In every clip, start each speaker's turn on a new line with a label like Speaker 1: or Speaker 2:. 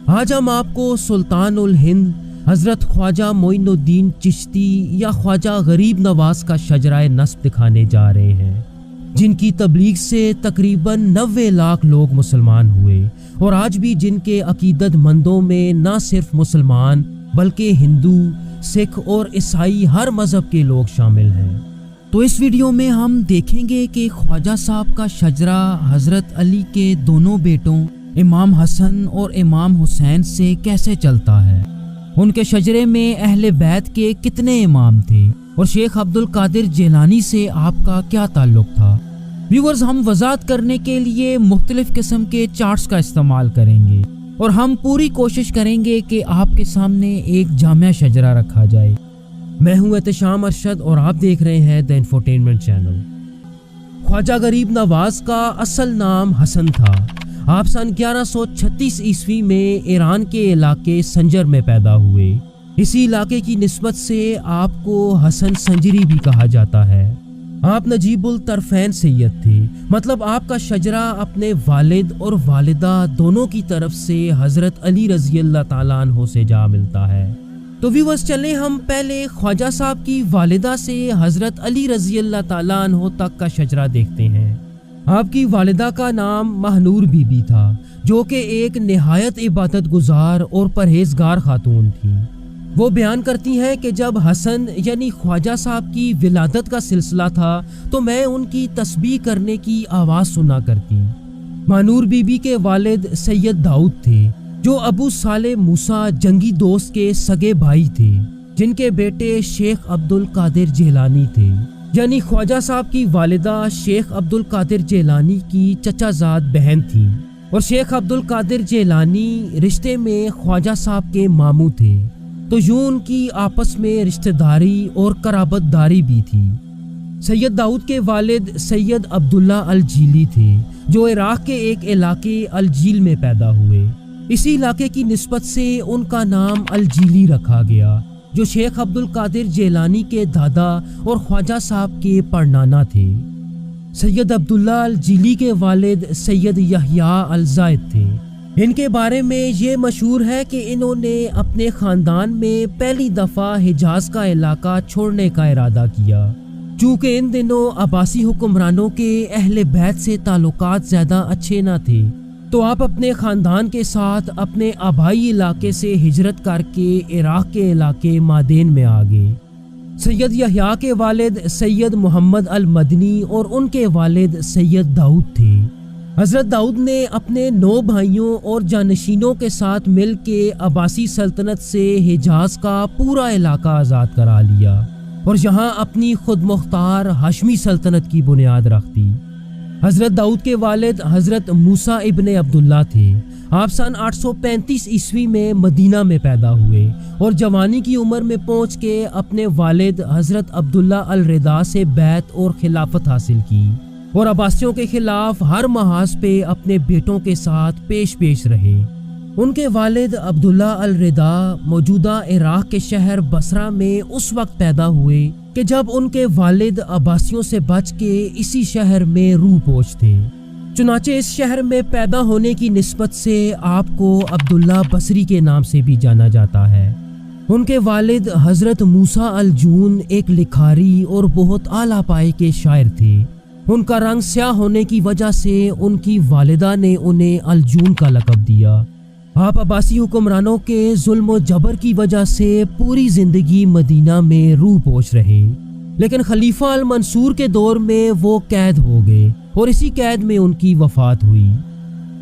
Speaker 1: آج ہم آپ کو سلطان الہند حضرت خواجہ معین الدین چشتی یا خواجہ غریب نواز کا شجرہ نسب دکھانے جا رہے ہیں، جن کی تبلیغ سے تقریباً 90 لاکھ لوگ مسلمان ہوئے، اور آج بھی جن کے عقیدت مندوں میں نہ صرف مسلمان بلکہ ہندو، سکھ اور عیسائی ہر مذہب کے لوگ شامل ہیں۔ تو اس ویڈیو میں ہم دیکھیں گے کہ خواجہ صاحب کا شجرہ حضرت علی کے دونوں بیٹوں امام حسن اور امام حسین سے کیسے چلتا ہے، ان کے شجرے میں اہل بیت کے کتنے امام تھے، اور شیخ عبد القادر جیلانی سے آپ کا کیا تعلق تھا۔ ویورز، ہم وضاحت کرنے کے لیے مختلف قسم کے چارٹس کا استعمال کریں گے، اور ہم پوری کوشش کریں گے کہ آپ کے سامنے ایک جامع شجرہ رکھا جائے۔ میں ہوں احتشام ارشد اور آپ دیکھ رہے ہیں دی انفوٹینمنٹ چینل۔ خواجہ غریب نواز کا اصل نام حسن تھا۔ آپ سن 1136 عیسوی میں ایران کے علاقے سنجر میں پیدا ہوئے۔ اسی علاقے کی نسبت سے آپ کو حسن سنجری بھی کہا جاتا ہے۔ آپ نجیب الطرفین سید تھے، مطلب آپ کا شجرہ اپنے والد اور والدہ دونوں کی طرف سے حضرت علی رضی اللہ تعالیٰ عنہ سے جا ملتا ہے۔ تو ویورز، چلیں ہم پہلے خواجہ صاحب کی والدہ سے حضرت علی رضی اللہ تعالیٰ عنہ تک کا شجرہ دیکھتے ہیں۔ آپ کی والدہ کا نام مہنور بی بی تھا، جو کہ ایک نہایت عبادت گزار اور پرہیزگار خاتون تھی۔ وہ بیان کرتی ہیں کہ جب حسن یعنی خواجہ صاحب کی ولادت کا سلسلہ تھا تو میں ان کی تسبیح کرنے کی آواز سنا کرتی۔ مہنور بی بی کے والد سید داؤد تھے، جو ابو صالح موسیٰ جنگی دوست کے سگے بھائی تھے، جن کے بیٹے شیخ عبد القادر جیلانی تھے، یعنی خواجہ صاحب کی والدہ شیخ عبد القادر جیلانی کی چچا زاد بہن تھی، اور شیخ عبد القادر جیلانی رشتے میں خواجہ صاحب کے ماموں تھے، تو یوں ان کی آپس میں رشتہ داری اور قرابت داری بھی تھی۔ سید داؤد کے والد سید عبداللہ الجیلی تھے، جو عراق کے ایک علاقے الجیل میں پیدا ہوئے۔ اسی علاقے کی نسبت سے ان کا نام الجیلی رکھا گیا، جو شیخ عبد القادر جیلانی کے دادا اور خواجہ صاحب کے پڑنانا تھے۔ سید عبداللہ الجیلی کے والد سید یحییٰ الزاہد تھے۔ ان کے بارے میں یہ مشہور ہے کہ انہوں نے اپنے خاندان میں پہلی دفعہ حجاز کا علاقہ چھوڑنے کا ارادہ کیا، چونکہ ان دنوں عباسی حکمرانوں کے اہل بیت سے تعلقات زیادہ اچھے نہ تھے، تو آپ اپنے خاندان کے ساتھ اپنے آبائی علاقے سے ہجرت کر کے عراق کے علاقے مادین میں آ گئے۔ سید یحییٰ کے والد سید محمد المدنی اور ان کے والد سید داؤد تھے۔ حضرت داؤد نے اپنے 9 بھائیوں اور جانشینوں کے ساتھ مل کے عباسی سلطنت سے حجاز کا پورا علاقہ آزاد کرا لیا، اور یہاں اپنی خود مختار ہاشمی سلطنت کی بنیاد رکھ دی۔ حضرت داؤد کے والد حضرت موسیٰ ابن عبداللہ تھے۔ آپ سن 835 عیسوی میں مدینہ میں پیدا ہوئے، اور جوانی کی عمر میں پہنچ کے اپنے والد حضرت عبداللہ الرضا سے بیعت اور خلافت حاصل کی، اور عباسیوں کے خلاف ہر محاذ پہ اپنے بیٹوں کے ساتھ پیش رہے۔ ان کے والد عبداللہ الرضا موجودہ عراق کے شہر بصرہ میں اس وقت پیدا ہوئے کہ جب ان کے والد عباسیوں سے بچ کے اسی شہر میں روح پوش تھے۔ چنانچہ اس شہر میں پیدا ہونے کی نسبت سے آپ کو عبداللہ بصری کے نام سے بھی جانا جاتا ہے۔ ان کے والد حضرت موسیٰ الجون ایک لکھاری اور بہت اعلیٰ پائے کے شاعر تھے۔ ان کا رنگ سیاہ ہونے کی وجہ سے ان کی والدہ نے انہیں الجون کا لقب دیا۔ آپ عباسی حکمرانوں کے ظلم و جبر کی وجہ سے پوری زندگی مدینہ میں روح پوش رہے، لیکن خلیفہ المنصور کے دور میں وہ قید ہو گئے، اور اسی قید میں ان کی وفات ہوئی۔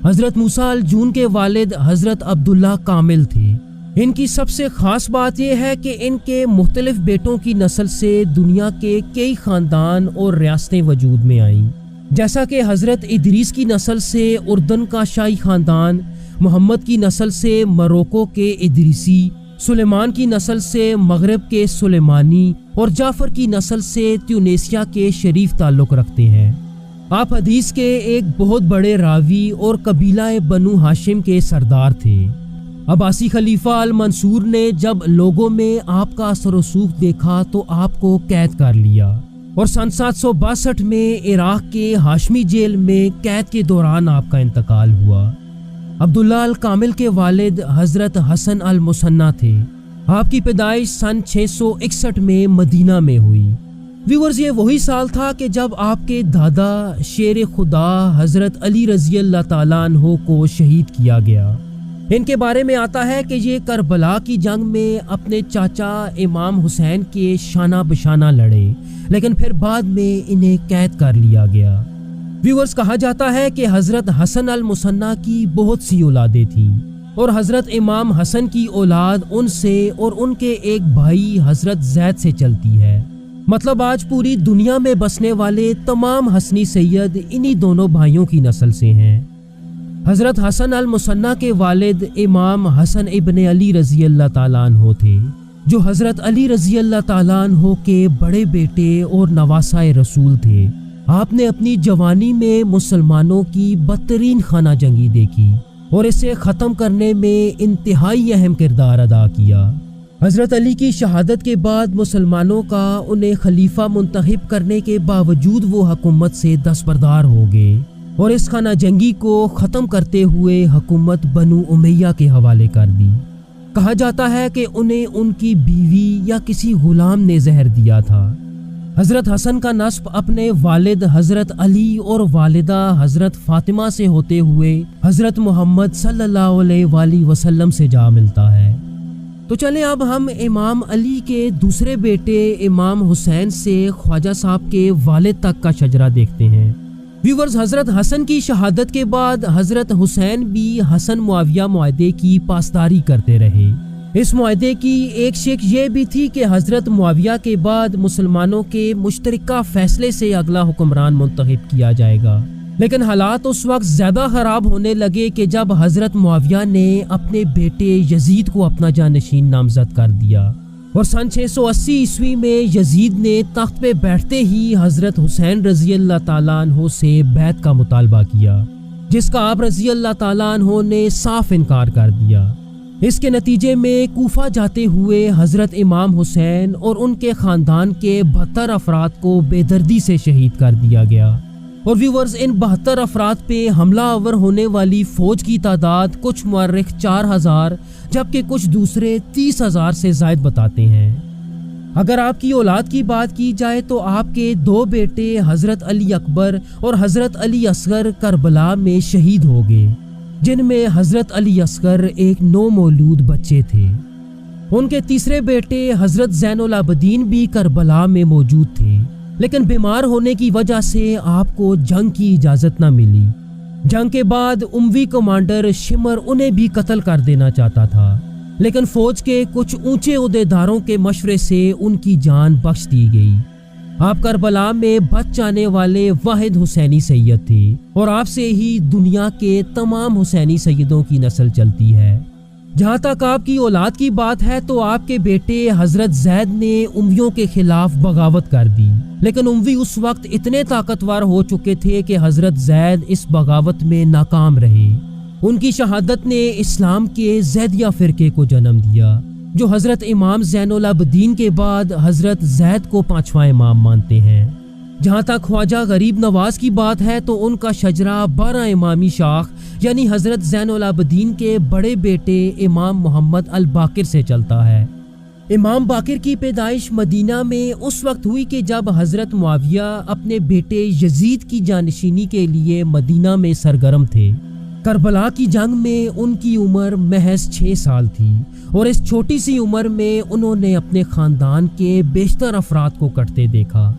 Speaker 1: حضرت موسیٰ الجون کے والد حضرت عبداللہ کامل تھے۔ ان کی سب سے خاص بات یہ ہے کہ ان کے مختلف بیٹوں کی نسل سے دنیا کے کئی خاندان اور ریاستیں وجود میں آئیں، جیسا کہ حضرت ادریس کی نسل سے اردن کا شاہی خاندان، محمد کی نسل سے مروکو کے ادریسی، سلیمان کی نسل سے مغرب کے سلیمانی، اور جعفر کی نسل سے تیونیسیا کے شریف تعلق رکھتے ہیں۔ آپ حدیث کے ایک بہت بڑے راوی اور قبیلہ بنو ہاشم کے سردار تھے۔ عباسی خلیفہ المنصور نے جب لوگوں میں آپ کا اثر و رسوخ دیکھا تو آپ کو قید کر لیا، اور سن 762 میں عراق کے ہاشمی جیل میں قید کے دوران آپ کا انتقال ہوا۔ عبداللہ الکامل کے والد حضرت حسن المثنیٰ تھے۔ آپ کی پیدائش سن 661 میں مدینہ میں ہوئی۔ ویورز، یہ وہی سال تھا کہ جب آپ کے دادا شیر خدا حضرت علی رضی اللہ تعالیٰ عنہ کو شہید کیا گیا۔ ان کے بارے میں آتا ہے کہ یہ کربلا کی جنگ میں اپنے چاچا امام حسین کے شانہ بشانہ لڑے، لیکن پھر بعد میں انہیں قید کر لیا گیا۔ ویورز، کہا جاتا ہے کہ حضرت حسن المثنیٰ کی بہت سی اولادیں تھیں اور حضرت امام حسن کی اولاد ان سے اور ان کے ایک بھائی حضرت زید سے چلتی ہے۔ مطلب آج پوری دنیا میں بسنے والے تمام حسنی سید انہی دونوں بھائیوں کی نسل سے ہیں۔ حضرت حسن المثنیٰ کے والد امام حسن ابن علی رضی اللہ تعالیٰ عنہ تھے، جو حضرت علی رضی اللہ تعالیٰ عنہ کے بڑے بیٹے اور نواسۂ رسول تھے۔ آپ نے اپنی جوانی میں مسلمانوں کی بدترین خانہ جنگی دیکھی اور اسے ختم کرنے میں انتہائی اہم کردار ادا کیا۔ حضرت علی کی شہادت کے بعد مسلمانوں کا انہیں خلیفہ منتخب کرنے کے باوجود وہ حکومت سے دستبردار ہو گئے اور اس خانہ جنگی کو ختم کرتے ہوئے حکومت بنو امیہ کے حوالے کر دی۔ کہا جاتا ہے کہ انہیں ان کی بیوی یا کسی غلام نے زہر دیا تھا۔ حضرت حسن کا نسب اپنے والد حضرت علی اور والدہ حضرت فاطمہ سے ہوتے ہوئے حضرت محمد صلی اللہ علیہ وآلہ وسلم سے جا ملتا ہے۔ تو چلیں اب ہم امام علی کے دوسرے بیٹے امام حسین سے خواجہ صاحب کے والد تک کا شجرہ دیکھتے ہیں۔ ویورز، حضرت حسن کی شہادت کے بعد حضرت حسین بھی حسن معاویہ معاہدے کی پاسداری کرتے رہے۔ اس معاہدے کی ایک شک یہ بھی تھی کہ حضرت معاویہ کے بعد مسلمانوں کے مشترکہ فیصلے سے اگلا حکمران منتخب کیا جائے گا، لیکن حالات اس وقت زیادہ خراب ہونے لگے کہ جب حضرت معاویہ نے اپنے بیٹے یزید کو اپنا جانشین نامزد کر دیا اور سن 680 عیسوی میں یزید نے تخت پہ بیٹھتے ہی حضرت حسین رضی اللہ تعالیٰ عنہ سے بیعت کا مطالبہ کیا، جس کا آپ رضی اللہ تعالیٰ عنہ نے صاف انکار کر دیا۔ اس کے نتیجے میں کوفہ جاتے ہوئے حضرت امام حسین اور ان کے خاندان کے 72 افراد کو بے دردی سے شہید کر دیا گیا۔ اور ویورز، ان 72 افراد پہ حملہ آور ہونے والی فوج کی تعداد کچھ مورخ 4000 جبکہ کچھ دوسرے 30,000 سے زائد بتاتے ہیں۔ اگر آپ کی اولاد کی بات کی جائے تو آپ کے 2 بیٹے حضرت علی اکبر اور حضرت علی اصغر کربلا میں شہید ہو گئے، جن میں حضرت علی اصغر ایک نو مولود بچے تھے۔ ان کے تیسرے بیٹے حضرت زین العابدین بھی کربلا میں موجود تھے، لیکن بیمار ہونے کی وجہ سے آپ کو جنگ کی اجازت نہ ملی۔ جنگ کے بعد اموی کمانڈر شمر انہیں بھی قتل کر دینا چاہتا تھا، لیکن فوج کے کچھ اونچے عہدیداروں کے مشورے سے ان کی جان بخش دی گئی۔ آپ کربلا میں بچ جانے والے واحد حسینی سید تھے اور آپ سے ہی دنیا کے تمام حسینی سیدوں کی نسل چلتی ہے۔ جہاں تک آپ کی اولاد کی بات ہے تو آپ کے بیٹے حضرت زید نے امویوں کے خلاف بغاوت کر دی، لیکن اموی اس وقت اتنے طاقتور ہو چکے تھے کہ حضرت زید اس بغاوت میں ناکام رہے۔ ان کی شہادت نے اسلام کے زیدیہ فرقے کو جنم دیا، جو حضرت امام زین العابدین کے بعد حضرت زید کو 5واں امام مانتے ہیں۔ جہاں تک خواجہ غریب نواز کی بات ہے تو ان کا شجرہ 12 امامی شاخ یعنی حضرت زین العابدین کے بڑے بیٹے امام محمد الباقر سے چلتا ہے۔ امام باقر کی پیدائش مدینہ میں اس وقت ہوئی کہ جب حضرت معاویہ اپنے بیٹے یزید کی جانشینی کے لیے مدینہ میں سرگرم تھے۔ کربلا کی جنگ میں ان کی عمر محض 6 سال تھی اور اس چھوٹی سی عمر میں انہوں نے اپنے خاندان کے بیشتر افراد کو کٹتے دیکھا۔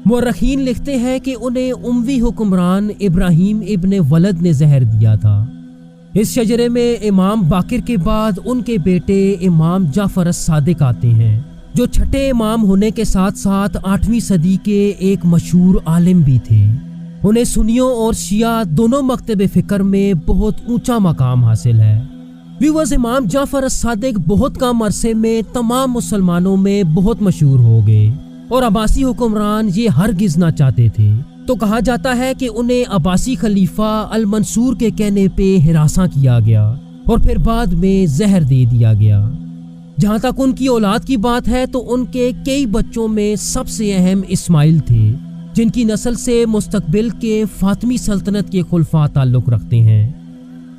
Speaker 1: مورخین لکھتے ہیں کہ انہیں اموی حکمران ابراہیم ابن ولد نے زہر دیا تھا۔ اس شجرے میں امام باقر کے بعد ان کے بیٹے امام جعفر الصادق آتے ہیں، جو چھٹے امام ہونے کے ساتھ ساتھ 8ویں صدی کے ایک مشہور عالم بھی تھے۔ انہیں سنیوں اور شیعہ دونوں مکتب فکر میں بہت اونچا مقام حاصل ہے۔ ویورز، امام جعفر الصادق بہت کم عرصے میں تمام مسلمانوں میں بہت مشہور ہو گئے اور عباسی حکمران یہ ہرگز نہ چاہتے تھے، تو کہا جاتا ہے کہ انہیں عباسی خلیفہ المنصور کے کہنے پہ ہراساں کیا گیا اور پھر بعد میں زہر دے دیا گیا۔ جہاں تک ان کی اولاد کی بات ہے تو ان کے کئی بچوں میں سب سے اہم اسماعیل تھے، جن کی نسل سے مستقبل کے فاطمی سلطنت کے خلفاء تعلق رکھتے ہیں۔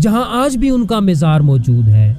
Speaker 1: جہاں آج بھی ان کا مزار موجود ہے۔